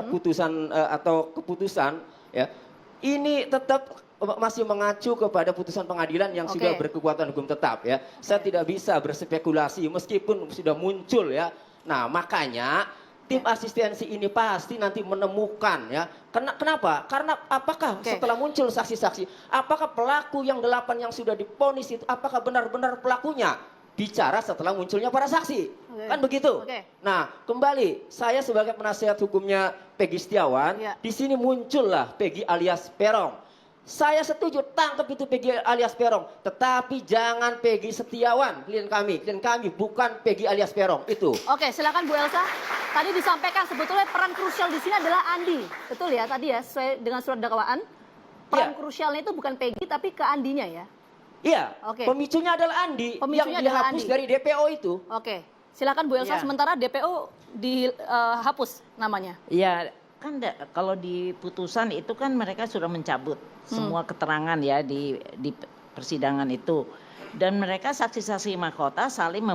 putusan atau keputusan ya ini tetap masih mengacu kepada putusan pengadilan yang sudah berkekuatan hukum tetap ya. Saya tidak bisa berspekulasi meskipun sudah muncul ya. Nah, makanya tim asistensi ini pasti nanti menemukan ya. Kenapa? Karena apakah setelah muncul saksi-saksi, apakah pelaku yang 8 yang sudah divonis itu apakah benar-benar pelakunya? Bicara setelah munculnya para saksi. Kan begitu. Nah, kembali saya sebagai penasihat hukumnya Peggy Setiawan, di sini muncullah Peggy alias Peron. Saya setuju tangkap itu Peggy alias Peron, tetapi jangan Peggy Setiawan, klien kami bukan Peggy alias Peron itu. Oke, silakan Bu Elsa. Tadi disampaikan sebetulnya peran krusial di sini adalah Andi. Betul ya tadi ya, sesuai dengan surat dakwaan. Peran krusialnya itu bukan Peggy tapi ke Andinya ya. Iya, pemicunya adalah Andi yang dihapus dari DPO itu. Oke, silakan Bu Elsa. Sementara DPO dihapus namanya. Iya, kan kalau di putusan itu kan mereka sudah mencabut semua keterangan ya di persidangan itu. Dan mereka saksi-saksi mahkota saling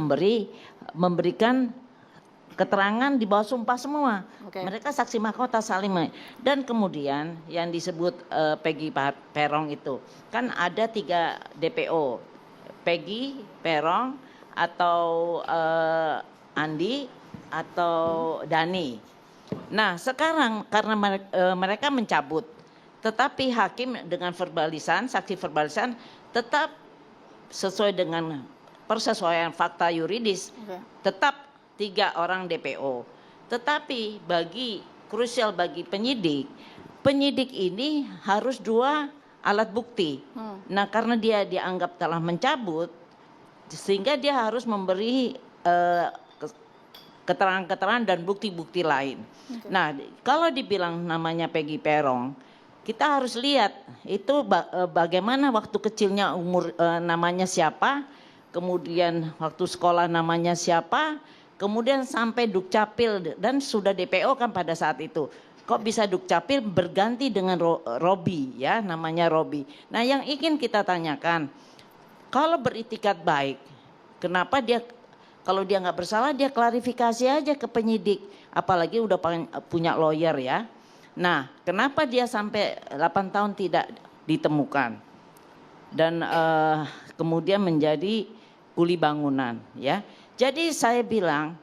memberikan keterangan di bawah sumpah semua. Mereka saksi mahkota saling dan kemudian yang disebut Peggy Peron itu kan ada 3 DPO, Peggy, Peron atau Andi atau Dani. Nah sekarang karena mereka mencabut, tetapi hakim dengan saksi verbalisan tetap sesuai dengan persesuaian fakta yuridis tetap 3 orang DPO. Tetapi krusial bagi penyidik ini harus 2 alat bukti. Nah karena dia dianggap telah mencabut, sehingga dia harus memberi keterangan-keterangan dan bukti-bukti lain. Nah kalau dibilang namanya Peggy Peron, kita harus lihat itu bagaimana waktu kecilnya namanya siapa, kemudian waktu sekolah namanya siapa, kemudian sampai Dukcapil dan sudah DPO kan pada saat itu. Kok bisa Dukcapil berganti dengan Robi ya, namanya Robi. Nah yang ingin kita tanyakan, kalau beritikat baik, kenapa dia kalau dia nggak bersalah dia klarifikasi aja ke penyidik, apalagi udah punya lawyer ya. Nah kenapa dia sampai 8 tahun tidak ditemukan dan kemudian menjadi kuli bangunan ya. Jadi saya bilang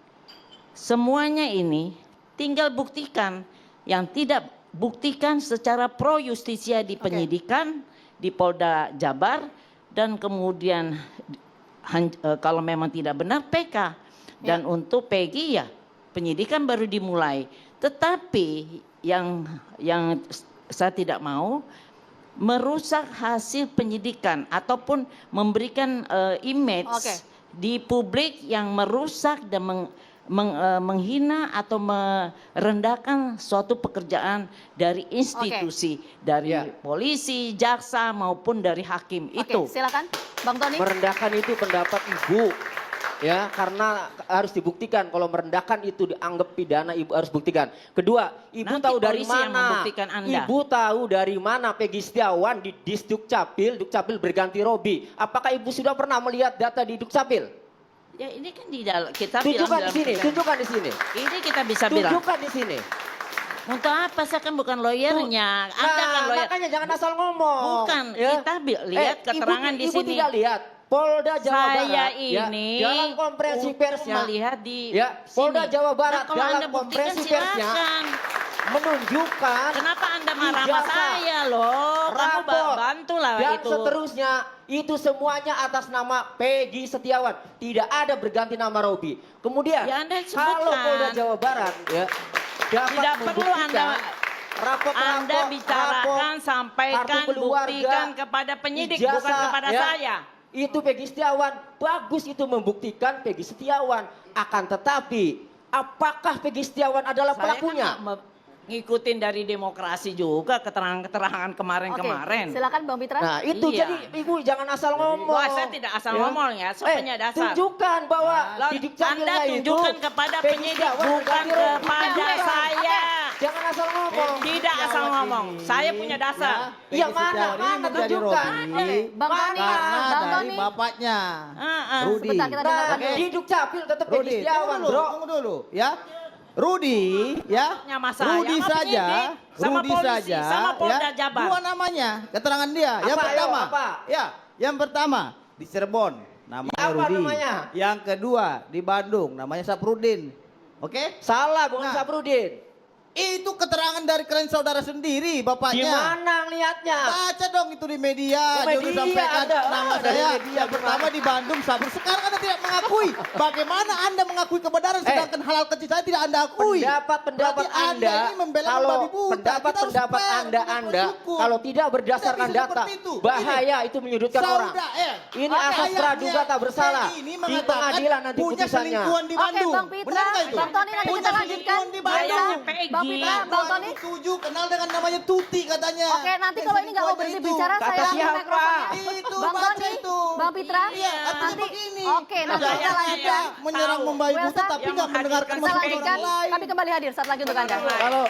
semuanya ini tinggal buktikan, yang tidak buktikan secara pro justisia di penyidikan di Polda Jabar dan kemudian kalau memang tidak benar PK dan untuk Peggy ya penyidikan baru dimulai. Tetapi yang saya tidak mau merusak hasil penyidikan ataupun memberikan image di publik yang merusak dan menghina atau merendahkan suatu pekerjaan dari institusi, dari polisi, jaksa maupun dari hakim itu. Silakan, Bang Tony. Merendahkan itu pendapat Ibu, ya karena harus dibuktikan. Kalau merendahkan itu dianggap pidana, Ibu harus buktikan. Kedua, Ibu nanti tahu dari mana? Ibu tahu dari mana Peggy Setiawan di Dukcapil berganti Robi? Apakah Ibu sudah pernah melihat data di Dukcapil? Ya ini kan di dalam kita tunjukkan di sini, tunjukkan di sini. Ini kita bisa bilang. Tunjukkan di sini. Untuk apa? Saya kan bukan lawyernya. Anda kan lawyer. Makanya jangan asal ngomong. Bukan, kita lihat keterangan di sini. Ibu tidak lihat. Polda Jawa Barat ini dalam konferensi persnya melihat di Polda Jawa Barat nah, dalam konferensi persnya menunjukkan kenapa Anda marah sama saya loh, kamu bantulah dan itu seterusnya itu semuanya atas nama Peggy Setiawan, tidak ada berganti nama Robi. Kemudian ya, kalau Polda Jawa Barat ya dapat tidak perlu Anda bicarakan, sampaikan, buktikan kepada penyidik, bukan kepada saya. Itu Peggy Setiawan, bagus itu membuktikan Peggy Setiawan. Akan tetapi, apakah Peggy Setiawan adalah pelakunya? Kan ngikutin dari demokrasi juga keterangan-keterangan kemarin-kemarin. Silakan Bang Pitra. Nah itu jadi Ibu jangan asal ngomong. Wah, saya tidak asal ngomong ya, saya punya dasar. Tunjukkan bahwa di Anda tunjukkan kepada penyidik, bukan kepada saya. Jangan asal ngomong. Tidak asal ngomong. Saya punya dasar. Iya mana tunjukkan. Bang Tony, Bang Tony. Bapaknya. Rudi. Sebentar kita dengarkan dulu. Di Dukcapil tetap Peggy Setiawan, bro. Tunggu dulu ya. Rudi, ya. Ya, Mas saya Rudi sama saja, penyidik, sama Rudi polisi, saja, sama Polda ya. Jabar. Dua namanya, keterangan dia. Yang Apa, pertama, ayo, apa? ya, yang pertama di Cirebon, namanya Apa Rudi. namanya? Yang kedua di Bandung, namanya Saprudin. Oke? Salah, bukan Nah. Saprudin. Itu keterangan dari kalian saudara sendiri, bapaknya. Gimana ngelihatnya? Baca dong itu di media. Oh, Dia media udah sampaikan ada. nama Dari saya. media Yang pertama di Bandung, Sabur. Sekarang Anda tidak mengakui. Bagaimana Anda mengakui kebenaran sedangkan hal-hal kecil saya tidak Anda akui? Pendapat Berarti Anda, ini membela kalau membabi buta. pendapat Kita harus fair, Anda kita bersyukur. kalau tidak berdasarkan Tidak bisa data, seperti itu. bahaya itu menyudutkan orang. Ini asas praduga tak bersalah. Ini Di mengatakan pengadilan nanti punya putusannya. selingkuhan di Oke, Bandung. Bang Pitra, Benar nggak itu? Bang Tony nanti Punya kita lanjutkan. selingkuhan di Bandung. Bang Pitra, Bang Tony. 2007 kenal dengan namanya Tuti katanya. Oke, nanti kalau ini nggak mau berhenti bicara, Kata saya langsung siapa? mikrofonnya. Itu, Bang baca Tony, itu. Bang Pitra, Iya, artinya nanti. begini. Oke, nanti Saya kita lanjutkan. menyerang Tahu. membabi buta Welsa, tapi yang nggak mendengarkan menghadirkan Kita masukan lanjutkan. orang lain. Kami kembali hadir saat lagi untuk Anda. Kalau